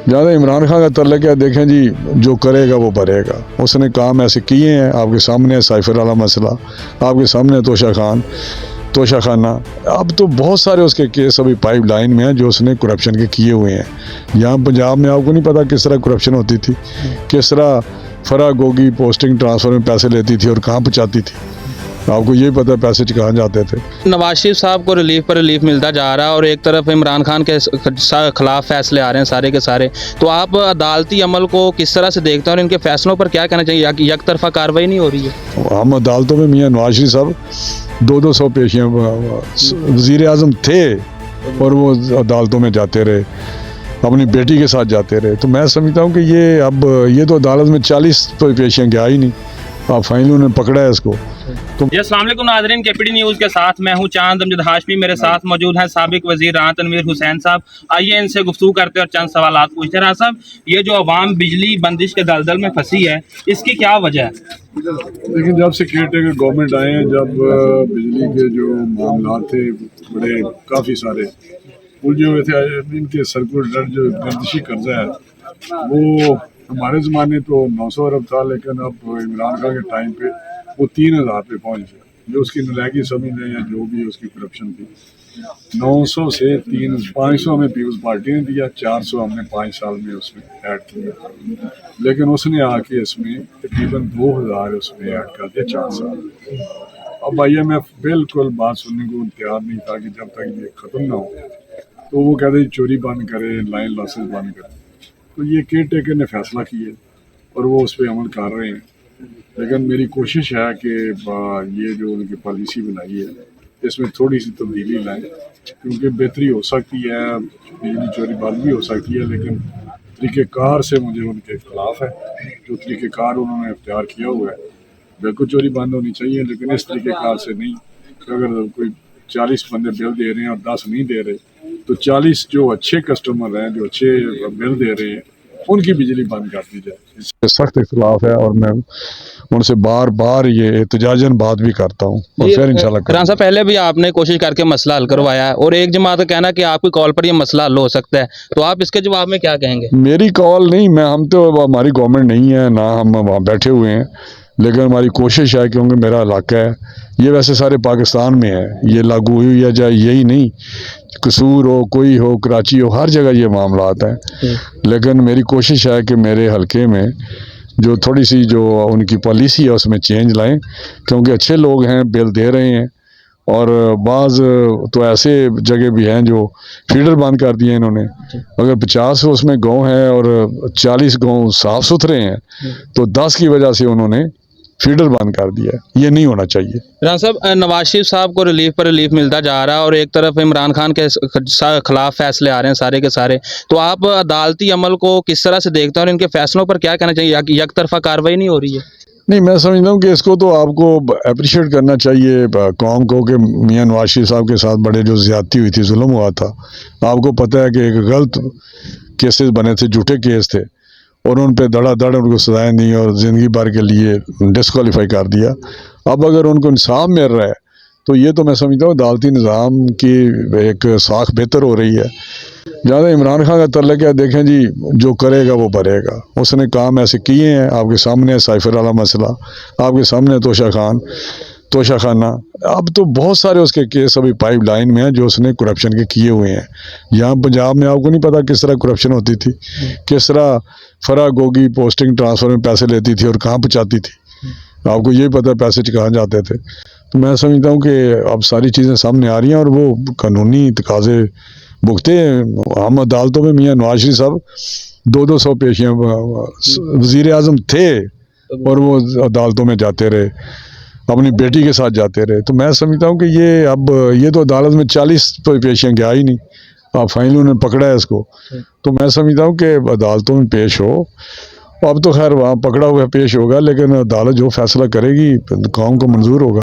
جہاں عمران خان کا تعلق ہے، دیکھیں جی جو کرے گا وہ بھرے گا. اس نے کام ایسے کیے ہیں، آپ کے سامنے سائفر والا مسئلہ، آپ کے سامنے توشہ خانہ. اب تو بہت سارے اس کے کیس ابھی پائپ لائن میں ہیں جو اس نے کرپشن کے کیے ہوئے ہیں. یہاں پنجاب میں آپ کو نہیں پتا کس طرح کرپشن ہوتی تھی، کس طرح فرا گوگی پوسٹنگ ٹرانسفر میں پیسے لیتی تھی اور کہاں پہنچاتی تھی. آپ کو یہ پتا پیسے کہاں جاتے تھے. نواز شریف صاحب کو ریلیف پر ریلیف ملتا جا رہا ہے اور ایک طرف عمران خان کے خلاف فیصلے آ رہے ہیں سارے کے سارے. تو آپ عدالتی عمل کو کس طرح سے دیکھتے ہیں اور ان کے فیصلوں پر کیا کہنا چاہیے؟ یک طرفہ کارروائی نہیں ہو رہی ہے. ہم عدالتوں میں میاں نواز شریف صاحب 200 پیشیاں وزیر اعظم تھے اور وہ عدالتوں میں جاتے رہے، اپنی بیٹی کے ساتھ جاتے رہے. تو میں سمجھتا ہوں کہ یہ تو عدالت میں 40 پیشیاں گیا ہی نہیں. اب فائنلی انہوں نے پکڑا ہے اس کو. جی السلام علیکم ناظرین، KPD نیوز کے ساتھ میں ہوں چاند امجد ہاشمی. میرے ساتھ موجود ہیں سابق وزیر راحت تنویر حسین صاحب. آئیے ان سے گفتگو کرتے اور چند سوالات پوچھتے. راحت صاحب، یہ جو عوام بجلی بندش کے دلدل میں پھنسی ہے، اس کی کیا وجہ ہے؟ لیکن جب سے کیئر ٹیکر گورنمنٹ آئے ہیں، جب بجلی کے جو معاملات تھے بڑے کافی سارے الجھے ہوئے تھے، ان کے سرکولر جو گردشی قرضہ ہے وہ ہمارے زمانے تو 900 ارب تھا، لیکن اب عمران خان کے ٹائم پہ وہ 3000 پہ پہنچ گیا. جو اس کی نلائکی سمجھ لیں یا جو بھی اس کی کرپشن تھی، 900 سے 500 ہمیں پیپلز پارٹی نے دیا، 400 ہم نے 5 سال میں اس میں ایڈ کیا. لیکن اس نے آ کے اس میں تقریباً 2000 اس میں ایڈ کر دیا 4 سال. اب IMF بالکل بات سننے کو تیار نہیں تھا کہ جب تک یہ ختم نہ ہو تو وہ کہتے ہیں چوری بند کرے، لائن لاسز بند کرے. تو یہ کیئر ٹیکر نے فیصلہ کیا اور وہ اس پہ عمل کر رہے ہیں. لیکن میری کوشش ہے کہ یہ جو ان کی پالیسی بنائی ہے اس میں تھوڑی سی تبدیلی لائیں، کیونکہ بہتری ہو سکتی ہے، بجلی چوری بند بھی ہو سکتی ہے. لیکن طریقہ کار سے مجھے ان کے خلاف ہے. جو طریقہ کار انہوں نے اختیار کیا ہوا ہے، بالکل چوری بند ہونی چاہیے، لیکن اس طریقہ کار سے نہیں کہ اگر کوئی 40 بندے بل دے رہے ہیں اور 10 نہیں دے رہے تو 40 جو اچھے کسٹمر ہیں، جو اچھے بل دے رہے ہیں، ان کی بجلی بند کر دی جائے. اس سے سخت اختلاف ہے اور میں ان سے بار بار یہ احتجاجاً بات بھی کرتا ہوں اور پھر انشاءاللہ کروں. راحت صاحب، پہلے بھی آپ نے کوشش کر کے مسئلہ حل کروایا ہے اور ایک جماعت کا کہنا ہے کہ آپ کی کال پر یہ مسئلہ حل ہو سکتا ہے، تو آپ اس کے جواب میں کیا کہیں گے؟ میری کال نہیں، ہم تو ہماری گورنمنٹ نہیں ہے، نہ ہم وہاں بیٹھے ہوئے ہیں. لیکن ہماری کوشش ہے کیونکہ میرا علاقہ ہے، یہ ویسے سارے پاکستان میں ہے، یہ لاگو ہوئی ہے جائے یہی نہیں، قصور ہو کوئی ہو، کراچی ہو، ہر جگہ یہ معاملات ہیں. لیکن میری کوشش ہے کہ میرے حلقے میں جو تھوڑی سی جو ان کی پالیسی ہے اس میں چینج لائیں، کیونکہ اچھے لوگ ہیں، بل دے رہے ہیں. اور بعض تو ایسے جگہ بھی ہیں جو فیڈر بند کر دیے انہوں نے. اگر 50 اس میں گاؤں ہیں اور 40 گاؤں صاف ستھرے ہیں تو 10 کی وجہ سے انہوں نے فیڈر بند کر دیا. یہ نہیں ہونا چاہیے. راحت صاحب، نواز شریف صاحب کو ریلیف پر ریلیف ملتا جا رہا ہے اور ایک طرف عمران خان کے خلاف فیصلے آ رہے ہیں سارے کے سارے. تو آپ عدالتی عمل کو کس طرح سے دیکھتے ہیں اور ان کے فیصلوں پر کیا کہنا چاہیے؟ یک طرفہ کارروائی نہیں ہو رہی ہے. نہیں، میں سمجھتا ہوں کہ اس کو تو آپ کو اپریشیٹ کرنا چاہیے قوم کو کہ میاں نواز شریف صاحب کے ساتھ بڑے جو زیادتی ہوئی تھی، ظلم ہوا تھا. آپ کو پتہ ہے کہ ایک غلط کیسز بنے تھے، جھوٹے کیس تھے، اور ان پہ دڑا دڑ ان کو سزائیں دی اور زندگی بھر کے لیے ڈسکوالیفائی کر دیا. اب اگر ان کو انصاف مل رہا ہے تو یہ تو میں سمجھتا ہوں عدالتی نظام کی ایک ساکھ بہتر ہو رہی ہے. جہاں عمران خان کا تعلق ہے، دیکھیں جی جو کرے گا وہ بھرے گا. اس نے کام ایسے کیے ہیں، آپ کے سامنے سائفر والا مسئلہ، آپ کے سامنے توشہ خانہ. اب تو بہت سارے اس کے کیس ابھی پائپ لائن میں ہیں جو اس نے کرپشن کے کیے ہوئے ہیں. یہاں پنجاب میں آپ کو نہیں پتا کس طرح کرپشن ہوتی تھی، کس طرح فرا گوگی پوسٹنگ ٹرانسفر میں پیسے لیتی تھی اور کہاں پہنچاتی تھی. آپ کو یہ پتا پیسے کہاں جاتے تھے. تو میں سمجھتا ہوں کہ اب ساری چیزیں سامنے آ رہی ہیں اور وہ قانونی تقاضے بھگتے ہیں. ہم عدالتوں میں میاں نواز شریف صاحب 200 پیشیاں وزیر اعظم تھے اور وہ عدالتوں میں جاتے رہے، اپنی بیٹی کے ساتھ جاتے رہے. تو میں سمجھتا ہوں کہ یہ تو عدالت میں 40 پیشیاں گیا ہی نہیں. اب فائنلی انہوں نے پکڑا ہے اس کو. تو میں سمجھتا ہوں کہ عدالتوں میں پیش ہو. اب تو خیر وہاں پکڑا ہوا پیش ہوگا، لیکن عدالت جو فیصلہ کرے گی قوم کو منظور ہوگا.